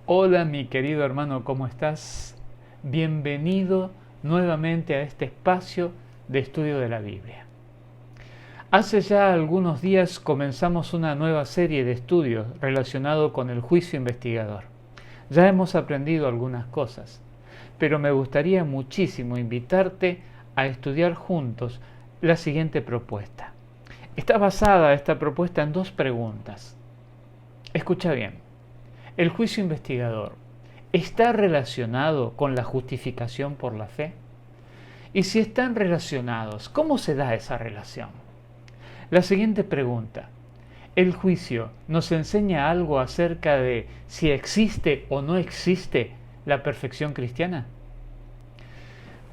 Hola mi querido hermano, ¿cómo estás? Bienvenido nuevamente a este espacio de estudio de la Biblia. Hace ya algunos días comenzamos una nueva serie de estudios relacionados con el juicio investigador. Ya hemos aprendido algunas cosas, pero me gustaría muchísimo invitarte a estudiar juntos la siguiente propuesta. Está basada esta propuesta en dos preguntas. Escucha bien. ¿El juicio investigador está relacionado con la justificación por la fe? Y si están relacionados, ¿cómo se da esa relación? La siguiente pregunta. ¿El juicio nos enseña algo acerca de si existe o no existe la perfección cristiana?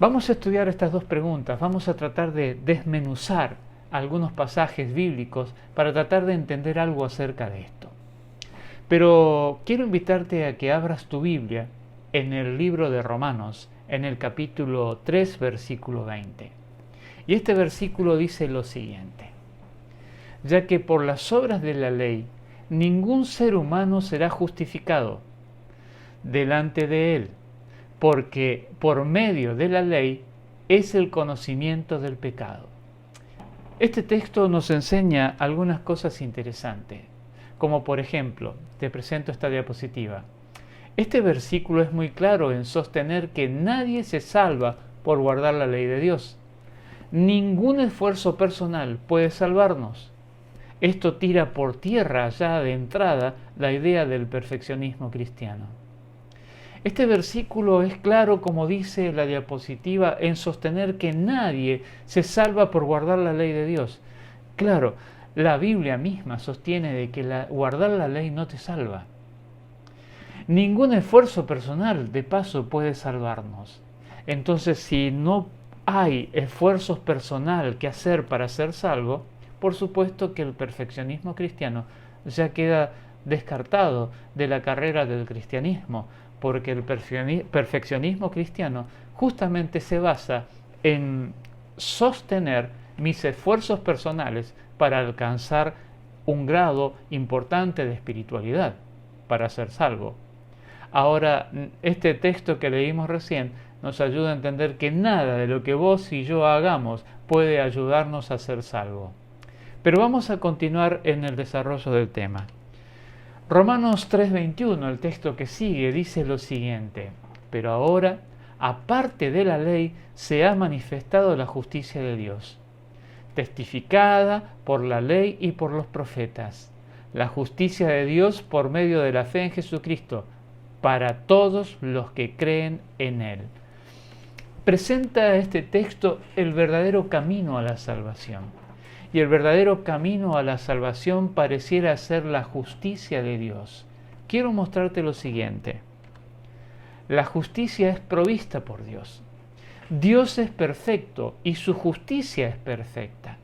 Vamos a estudiar estas dos preguntas, vamos a tratar de desmenuzar algunos pasajes bíblicos para tratar de entender algo acerca de esto. Pero quiero invitarte a que abras tu Biblia en el libro de Romanos, en el capítulo 3, versículo 20. Y este versículo dice lo siguiente: ya que por las obras de la ley ningún ser humano será justificado delante de él, porque por medio de la ley es el conocimiento del pecado. Este texto nos enseña algunas cosas interesantes, como por ejemplo, te presento esta diapositiva. Este versículo es muy claro en sostener que nadie se salva por guardar la ley de Dios. Ningún esfuerzo personal puede salvarnos. Esto tira por tierra ya de entrada la idea del perfeccionismo cristiano. Este versículo es claro, como dice la diapositiva, en sostener que nadie se salva por guardar la ley de Dios. Claro, la Biblia misma sostiene de que guardar la ley no te salva. Ningún esfuerzo personal, de paso, puede salvarnos. Entonces, si no hay esfuerzos personal que hacer para ser salvo, por supuesto que el perfeccionismo cristiano ya queda descartado de la carrera del cristianismo, porque el perfeccionismo cristiano justamente se basa en sostener mis esfuerzos personales para alcanzar un grado importante de espiritualidad, para ser salvo. Ahora, este texto que leímos recién nos ayuda a entender que nada de lo que vos y yo hagamos puede ayudarnos a ser salvo. Pero vamos a continuar en el desarrollo del tema. Romanos 3:21, el texto que sigue, dice lo siguiente: pero ahora, aparte de la ley, se ha manifestado la justicia de Dios, testificada por la ley y por los profetas, la justicia de Dios por medio de la fe en Jesucristo, para todos los que creen en Él. Presenta este texto el verdadero camino a la salvación. Y el verdadero camino a la salvación pareciera ser la justicia de Dios. Quiero mostrarte lo siguiente. La justicia es provista por Dios. Dios es perfecto y su justicia es perfecta.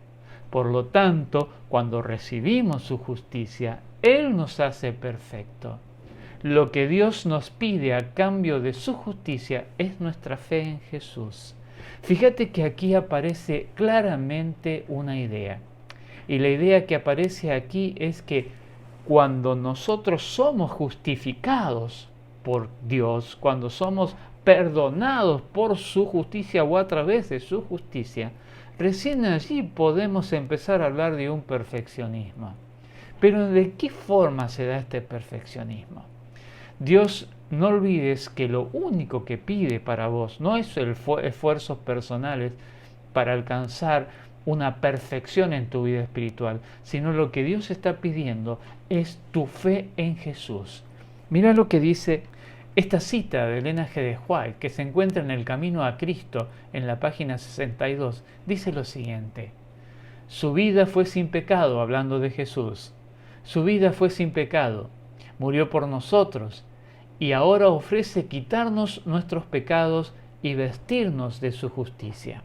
Por lo tanto, cuando recibimos su justicia, Él nos hace perfecto. Lo que Dios nos pide a cambio de su justicia es nuestra fe en Jesús. Fíjate que aquí aparece claramente una idea. Y la idea que aparece aquí es que cuando nosotros somos justificados por Dios, cuando somos perdonados por su justicia o a través de su justicia, recién allí podemos empezar a hablar de un perfeccionismo. Pero ¿de qué forma se da este perfeccionismo? Dios, no olvides que lo único que pide para vos no es esfuerzos personales para alcanzar una perfección en tu vida espiritual, sino lo que Dios está pidiendo es tu fe en Jesús. Mira lo que dice esta cita de Elena G. de White, que se encuentra en El Camino a Cristo, en la página 62, dice lo siguiente: su vida fue sin pecado, hablando de Jesús. Su vida fue sin pecado, murió por nosotros, y ahora ofrece quitarnos nuestros pecados y vestirnos de su justicia.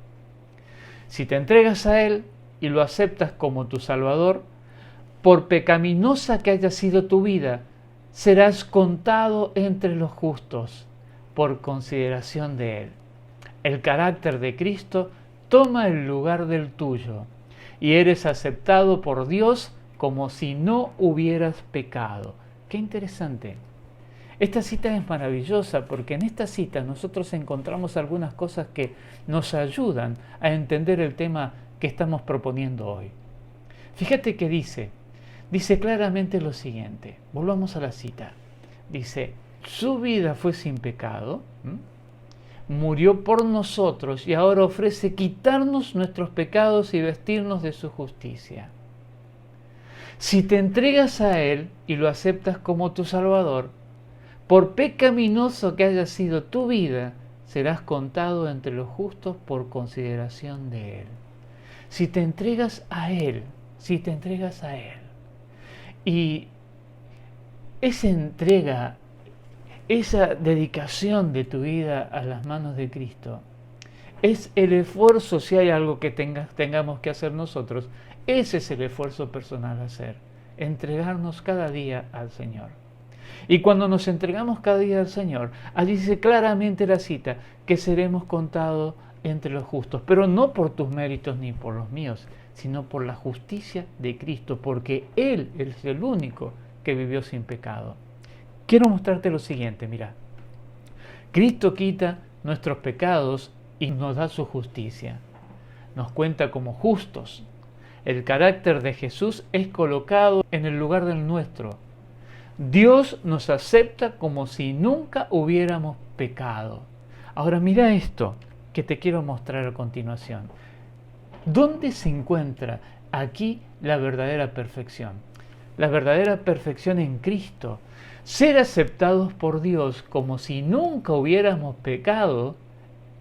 Si te entregas a Él y lo aceptas como tu Salvador, por pecaminosa que haya sido tu vida, serás contado entre los justos por consideración de Él. El carácter de Cristo toma el lugar del tuyo y eres aceptado por Dios como si no hubieras pecado. Qué interesante. Esta cita es maravillosa porque en esta cita nosotros encontramos algunas cosas que nos ayudan a entender el tema que estamos proponiendo hoy. Fíjate que dice claramente lo siguiente, volvamos a la cita. Dice, su vida fue sin pecado, murió por nosotros y ahora ofrece quitarnos nuestros pecados y vestirnos de su justicia. Si te entregas a Él y lo aceptas como tu Salvador, por pecaminoso que haya sido tu vida, serás contado entre los justos por consideración de Él. Si te entregas a Él, y esa entrega, esa dedicación de tu vida a las manos de Cristo, es el esfuerzo, si hay algo que tengamos que hacer nosotros, ese es el esfuerzo personal a hacer, entregarnos cada día al Señor. Y cuando nos entregamos cada día al Señor, allí dice claramente la cita, que seremos contados entre los justos, pero no por tus méritos ni por los míos, sino por la justicia de Cristo, porque Él es el único que vivió sin pecado. Quiero mostrarte lo siguiente, mira. Cristo quita nuestros pecados y nos da su justicia. Nos cuenta como justos. El carácter de Jesús es colocado en el lugar del nuestro. Dios nos acepta como si nunca hubiéramos pecado. Ahora mira esto que te quiero mostrar a continuación. ¿Dónde se encuentra aquí la verdadera perfección? La verdadera perfección en Cristo. Ser aceptados por Dios como si nunca hubiéramos pecado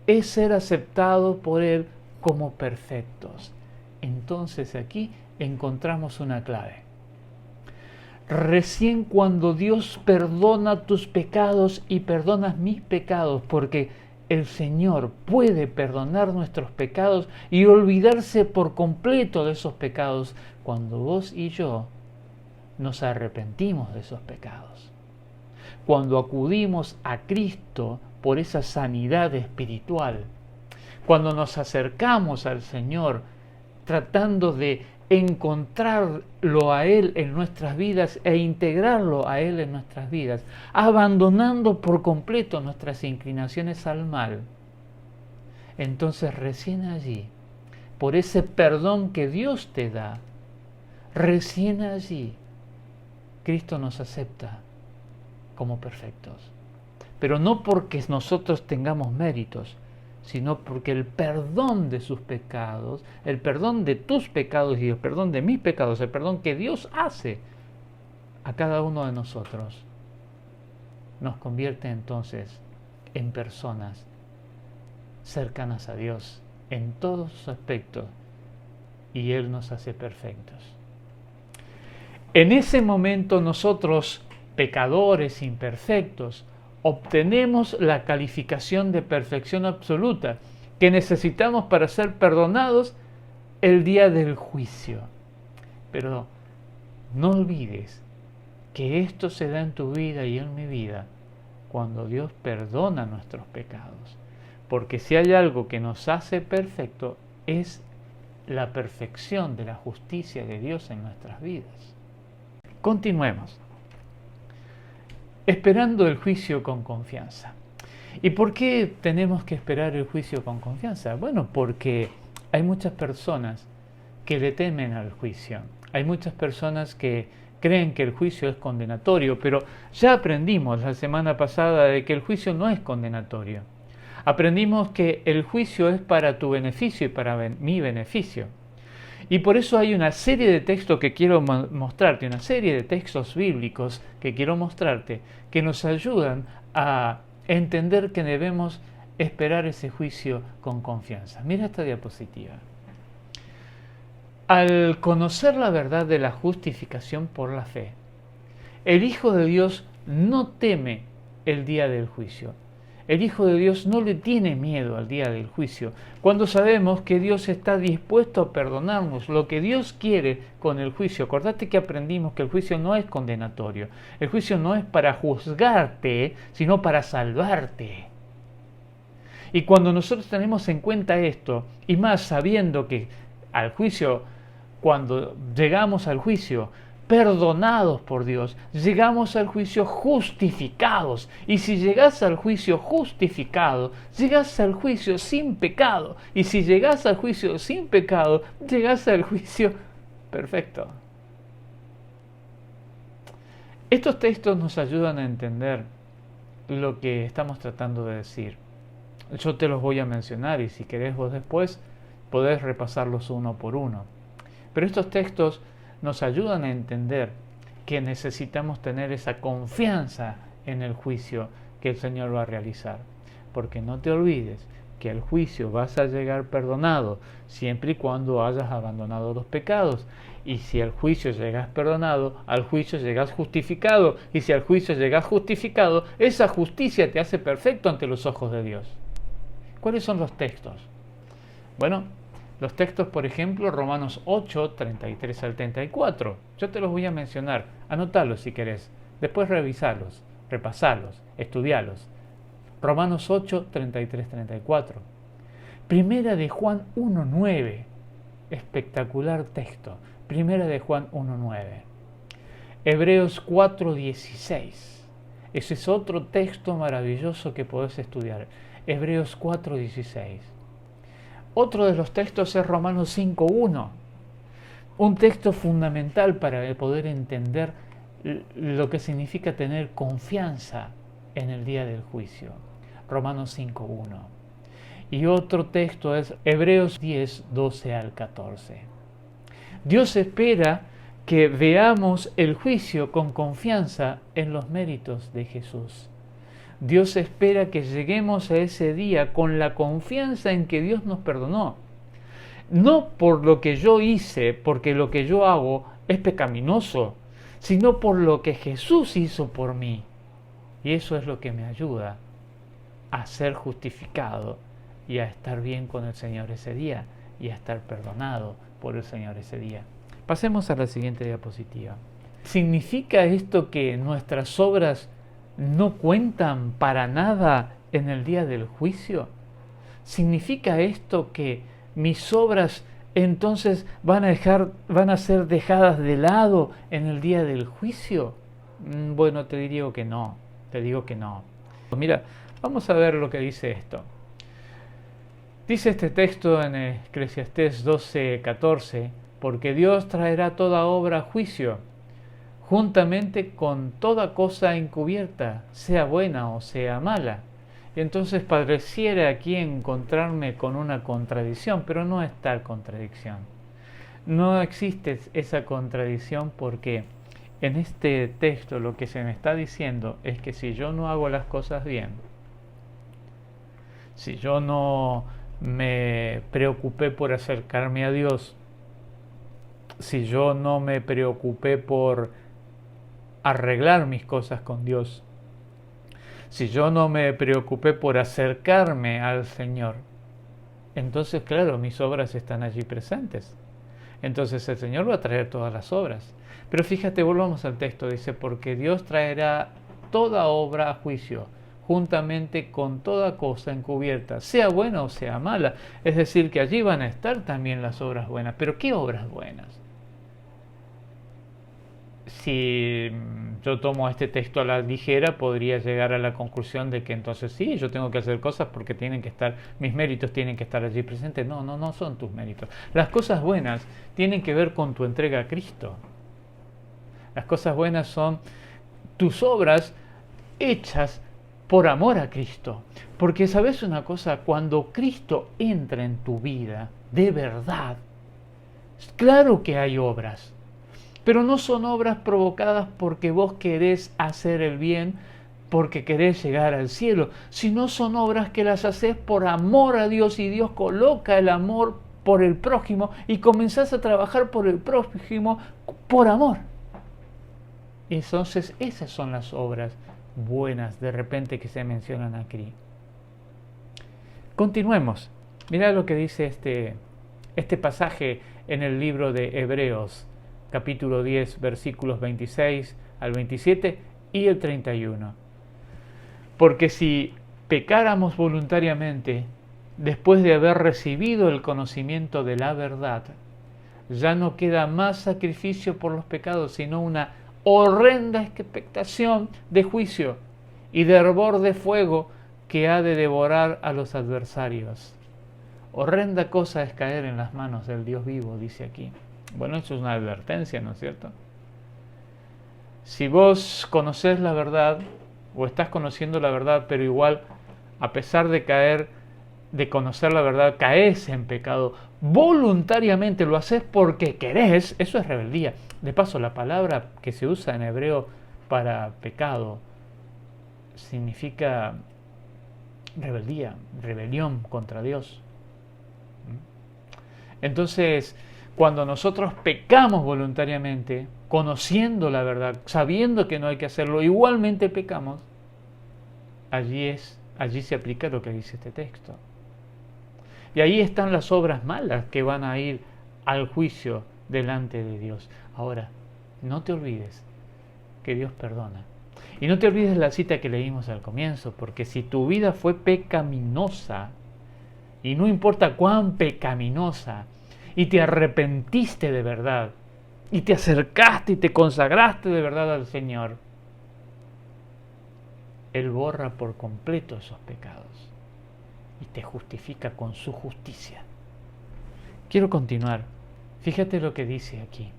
es ser aceptados por Él como perfectos. Entonces aquí encontramos una clave. Recién cuando Dios perdona tus pecados y perdonas mis pecados, porque el Señor puede perdonar nuestros pecados y olvidarse por completo de esos pecados cuando vos y yo nos arrepentimos de esos pecados. Cuando acudimos a Cristo por esa sanidad espiritual, cuando nos acercamos al Señor tratando de encontrarlo a Él en nuestras vidas e integrarlo a Él en nuestras vidas, abandonando por completo nuestras inclinaciones al mal, entonces recién allí, por ese perdón que Dios te da, recién allí, Cristo nos acepta como perfectos. Pero no porque nosotros tengamos méritos, sino porque el perdón de sus pecados, el perdón de tus pecados y el perdón de mis pecados, el perdón que Dios hace a cada uno de nosotros, nos convierte entonces en personas cercanas a Dios en todos sus aspectos y Él nos hace perfectos. En ese momento nosotros, pecadores imperfectos, obtenemos la calificación de perfección absoluta que necesitamos para ser perdonados el día del juicio. Pero no olvides que esto se da en tu vida y en mi vida cuando Dios perdona nuestros pecados. Porque si hay algo que nos hace perfecto es la perfección de la justicia de Dios en nuestras vidas. Continuemos. Esperando el juicio con confianza. ¿Y por qué tenemos que esperar el juicio con confianza? Bueno, porque hay muchas personas que le temen al juicio. Hay muchas personas que creen que el juicio es condenatorio, pero ya aprendimos la semana pasada de que el juicio no es condenatorio. Aprendimos que el juicio es para tu beneficio y para mi beneficio. Y por eso hay una serie de textos que quiero mostrarte, una serie de textos bíblicos que quiero mostrarte, que nos ayudan a entender que debemos esperar ese juicio con confianza. Mira esta diapositiva. Al conocer la verdad de la justificación por la fe, el Hijo de Dios no teme el día del juicio. El Hijo de Dios no le tiene miedo al día del juicio, cuando sabemos que Dios está dispuesto a perdonarnos lo que Dios quiere con el juicio. Acordate que aprendimos que el juicio no es condenatorio. El juicio no es para juzgarte, sino para salvarte. Y cuando nosotros tenemos en cuenta esto, y más sabiendo que al juicio, cuando llegamos al juicio, perdonados por Dios. Llegamos al juicio justificados. Y si llegas al juicio justificado, llegas al juicio sin pecado. Y si llegas al juicio sin pecado, llegas al juicio perfecto. Estos textos nos ayudan a entender lo que estamos tratando de decir. Yo te los voy a mencionar y si querés vos después podés repasarlos uno por uno. Pero estos textos nos ayudan a entender que necesitamos tener esa confianza en el juicio que el Señor va a realizar. Porque no te olvides que al juicio vas a llegar perdonado siempre y cuando hayas abandonado los pecados. Y si al juicio llegas perdonado, al juicio llegas justificado. Y si al juicio llegas justificado, esa justicia te hace perfecto ante los ojos de Dios. ¿Cuáles son los textos? Bueno, los textos, por ejemplo, Romanos 8, 33 al 34. Yo te los voy a mencionar. Anótalos si querés. Después revisalos, repasalos, estudialos. Romanos 8, 33, 34. Primera de Juan 1, 9. Espectacular texto. Primera de Juan 1, 9. Hebreos 4, 16. Ese es otro texto maravilloso que podés estudiar. Hebreos 4, 16. Otro de los textos es Romanos 5, 1. Un texto fundamental para poder entender lo que significa tener confianza en el día del juicio. Romanos 5, 1. Y otro texto es Hebreos 10, 12 al 14. Dios espera que veamos el juicio con confianza en los méritos de Jesús. Dios espera que lleguemos a ese día con la confianza en que Dios nos perdonó. No por lo que yo hice, porque lo que yo hago es pecaminoso, sino por lo que Jesús hizo por mí. Y eso es lo que me ayuda a ser justificado y a estar bien con el Señor ese día y a estar perdonado por el Señor ese día. Pasemos a la siguiente diapositiva. ¿Significa esto que nuestras obras no cuentan para nada en el día del juicio? ¿Significa esto que mis obras entonces van a ser dejadas de lado en el día del juicio? Bueno, te digo que no. Mira, vamos a ver lo que dice esto. Dice este texto en Eclesiastés 12, 14, porque Dios traerá toda obra a juicio, juntamente con toda cosa encubierta, sea buena o sea mala. Y entonces pareciera aquí encontrarme con una contradicción, pero no es tal contradicción. No existe esa contradicción porque en este texto lo que se me está diciendo es que si yo no hago las cosas bien, si yo no me preocupé por acercarme a Dios, si yo no me preocupé por arreglar mis cosas con Dios, si yo no me preocupé por acercarme al Señor, entonces claro, mis obras están allí presentes. Entonces el Señor va a traer todas las obras. Pero fíjate, volvamos al texto, dice, porque Dios traerá toda obra a juicio, juntamente con toda cosa encubierta, sea buena o sea mala. Es decir, que allí van a estar también las obras buenas. ¿Pero qué obras buenas? Si yo tomo este texto a la ligera, podría llegar a la conclusión de que entonces sí, yo tengo que hacer cosas porque tienen que estar, mis méritos tienen que estar allí presentes. No son tus méritos. Las cosas buenas tienen que ver con tu entrega a Cristo. Las cosas buenas son tus obras hechas por amor a Cristo. Porque sabes una cosa, cuando Cristo entra en tu vida, de verdad, claro que hay obras. Pero no son obras provocadas porque vos querés hacer el bien, porque querés llegar al cielo, sino son obras que las haces por amor a Dios y Dios coloca el amor por el prójimo y comenzás a trabajar por el prójimo por amor. Entonces esas son las obras buenas de repente que se mencionan aquí. Continuemos. Mirá lo que dice este pasaje en el libro de Hebreos, capítulo 10, versículos 26 al 27 y el 31. Porque si pecáramos voluntariamente, después de haber recibido el conocimiento de la verdad, ya no queda más sacrificio por los pecados, sino una horrenda expectación de juicio y de hervor de fuego que ha de devorar a los adversarios. Horrenda cosa es caer en las manos del Dios vivo, dice aquí. Bueno, eso es una advertencia, ¿no es cierto? Si vos conocés la verdad, o estás conociendo la verdad, pero igual, a pesar de caer, de conocer la verdad, caes en pecado, voluntariamente lo haces porque querés, eso es rebeldía. De paso, la palabra que se usa en hebreo para pecado significa rebeldía, rebelión contra Dios. Entonces, cuando nosotros pecamos voluntariamente, conociendo la verdad, sabiendo que no hay que hacerlo, igualmente pecamos, allí se aplica lo que dice este texto. Y ahí están las obras malas que van a ir al juicio delante de Dios. Ahora, no te olvides que Dios perdona. Y no te olvides la cita que leímos al comienzo, porque si tu vida fue pecaminosa, y no importa cuán pecaminosa, y te arrepentiste de verdad, y te acercaste y te consagraste de verdad al Señor, Él borra por completo esos pecados y te justifica con su justicia. Quiero continuar. Fíjate lo que dice aquí.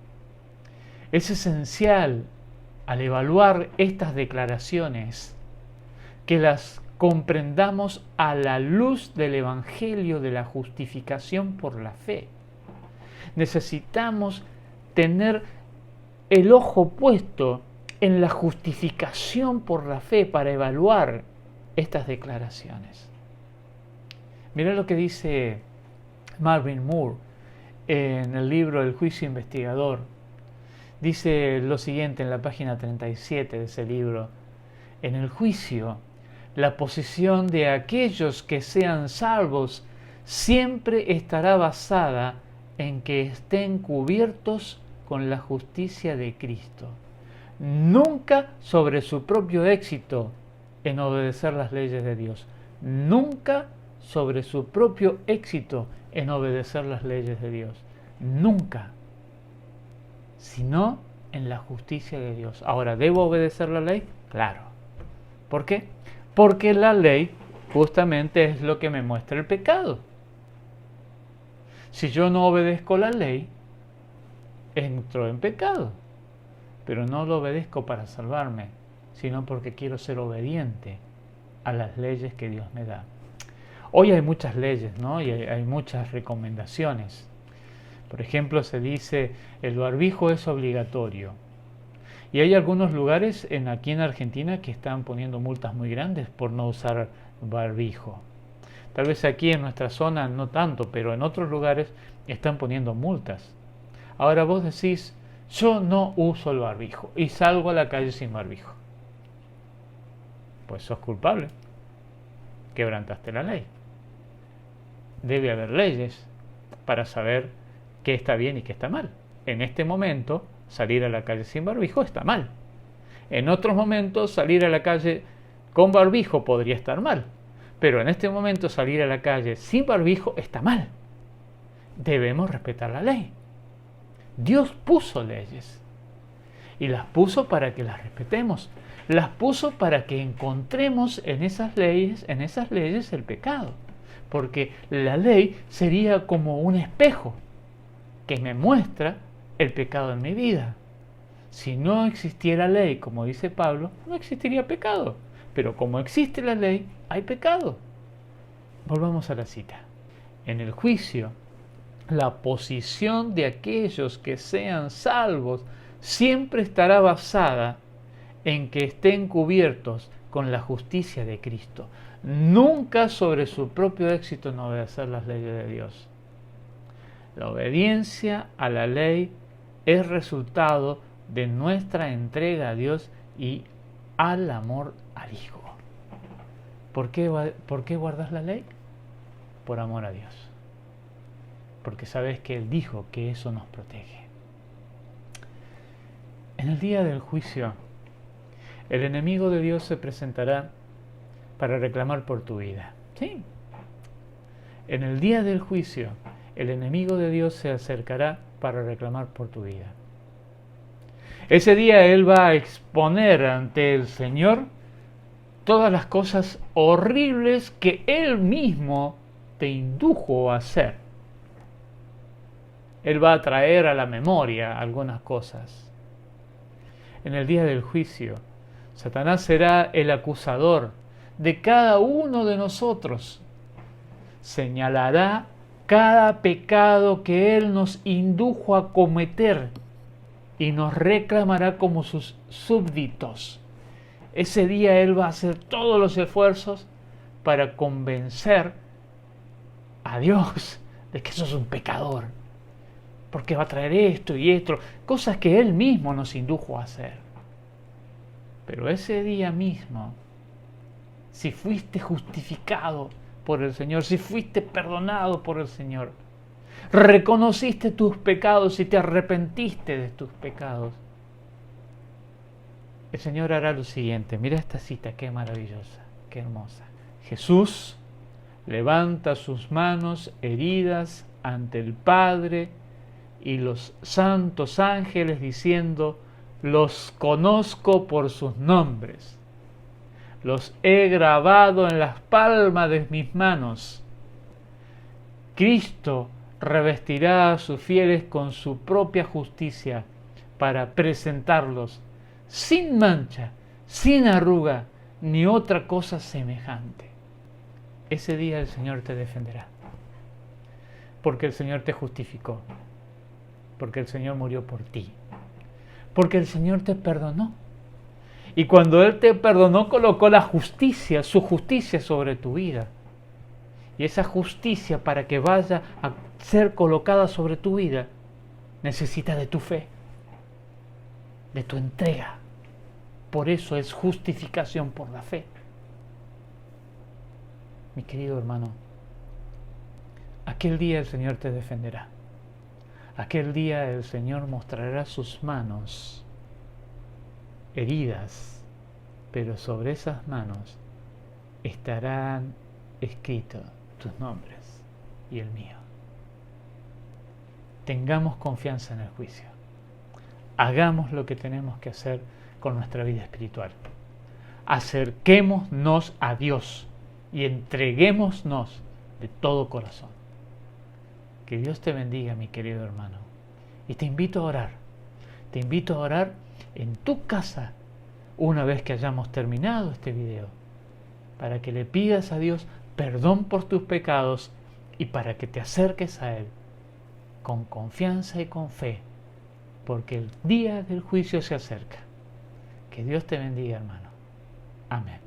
Es esencial al evaluar estas declaraciones que las comprendamos a la luz del Evangelio de la justificación por la fe. Necesitamos tener el ojo puesto en la justificación por la fe para evaluar estas declaraciones. Mira lo que dice Marvin Moore en el libro El juicio investigador. Dice lo siguiente en la página 37 de ese libro: en el juicio, la posición de aquellos que sean salvos siempre estará basada en que estén cubiertos con la justicia de Cristo, nunca sobre su propio éxito en obedecer las leyes de Dios, nunca sobre su propio éxito en obedecer las leyes de Dios, nunca, sino en la justicia de Dios. Ahora, ¿debo obedecer la ley? Claro. ¿Por qué? Porque la ley justamente es lo que me muestra el pecado. Si yo no obedezco la ley, entro en pecado. Pero no lo obedezco para salvarme, sino porque quiero ser obediente a las leyes que Dios me da. Hoy hay muchas leyes, ¿no? Y hay muchas recomendaciones. Por ejemplo, se dice el barbijo es obligatorio. Y hay algunos lugares aquí en Argentina que están poniendo multas muy grandes por no usar barbijo. Tal vez aquí en nuestra zona no tanto, pero en otros lugares están poniendo multas. Ahora vos decís, yo no uso el barbijo y salgo a la calle sin barbijo. Pues sos culpable. Quebrantaste la ley. Debe haber leyes para saber qué está bien y qué está mal. En este momento, salir a la calle sin barbijo está mal. En otros momentos, salir a la calle con barbijo podría estar mal. Pero en este momento, salir a la calle sin barbijo está mal. Debemos respetar la ley. Dios puso leyes. Y las puso para que las respetemos. Las puso para que encontremos en esas leyes el pecado. Porque la ley sería como un espejo que me muestra el pecado en mi vida. Si no existiera ley, como dice Pablo, no existiría pecado. Pero como existe la ley, hay pecado. Volvamos a la cita. En el juicio, la posición de aquellos que sean salvos siempre estará basada en que estén cubiertos con la justicia de Cristo, nunca sobre su propio éxito en obedecer las leyes de Dios. La obediencia a la ley es resultado de nuestra entrega a Dios y al amor al Hijo. ¿Por qué guardas la ley? Por amor a Dios. Porque sabes que Él dijo que eso nos protege. En el día del juicio, el enemigo de Dios se presentará para reclamar por tu vida. Sí. En el día del juicio, el enemigo de Dios se acercará para reclamar por tu vida. Ese día Él va a exponer ante el Señor todas las cosas horribles que Él mismo te indujo a hacer. Él va a traer a la memoria algunas cosas. En el día del juicio, Satanás será el acusador de cada uno de nosotros. Señalará cada pecado que Él nos indujo a cometer y nos reclamará como sus súbditos. Ese día Él va a hacer todos los esfuerzos para convencer a Dios de que sos un pecador, porque va a traer esto y esto, cosas que Él mismo nos indujo a hacer. Pero ese día mismo, si fuiste justificado por el Señor, si fuiste perdonado por el Señor, reconociste tus pecados y te arrepentiste de tus pecados, el Señor hará lo siguiente. Mira esta cita, qué maravillosa, qué hermosa. Jesús levanta sus manos heridas ante el Padre y los santos ángeles diciendo: los conozco por sus nombres, los he grabado en las palmas de mis manos. Cristo revestirá a sus fieles con su propia justicia para presentarlos sin mancha, sin arruga, ni otra cosa semejante. Ese día el Señor te defenderá, porque el Señor te justificó, porque el Señor murió por ti, porque el Señor te perdonó. Y cuando Él te perdonó, colocó la justicia, su justicia sobre tu vida. Y esa justicia, para que vaya a ser colocada sobre tu vida, necesita de tu fe, de tu entrega. Por eso es justificación por la fe. Mi querido hermano, aquel día el Señor te defenderá. Aquel día el Señor mostrará sus manos heridas, pero sobre esas manos estarán escritos tus nombres y el mío. Tengamos confianza en el juicio. Hagamos lo que tenemos que hacer con nuestra vida espiritual. Acerquémonos a Dios y entreguémonos de todo corazón. Que Dios te bendiga, mi querido hermano. Y te invito a orar. Te invito a orar en tu casa una vez que hayamos terminado este video, para que le pidas a Dios perdón por tus pecados y para que te acerques a Él con confianza y con fe, porque el día del juicio se acerca. Que Dios te bendiga, hermano. Amén.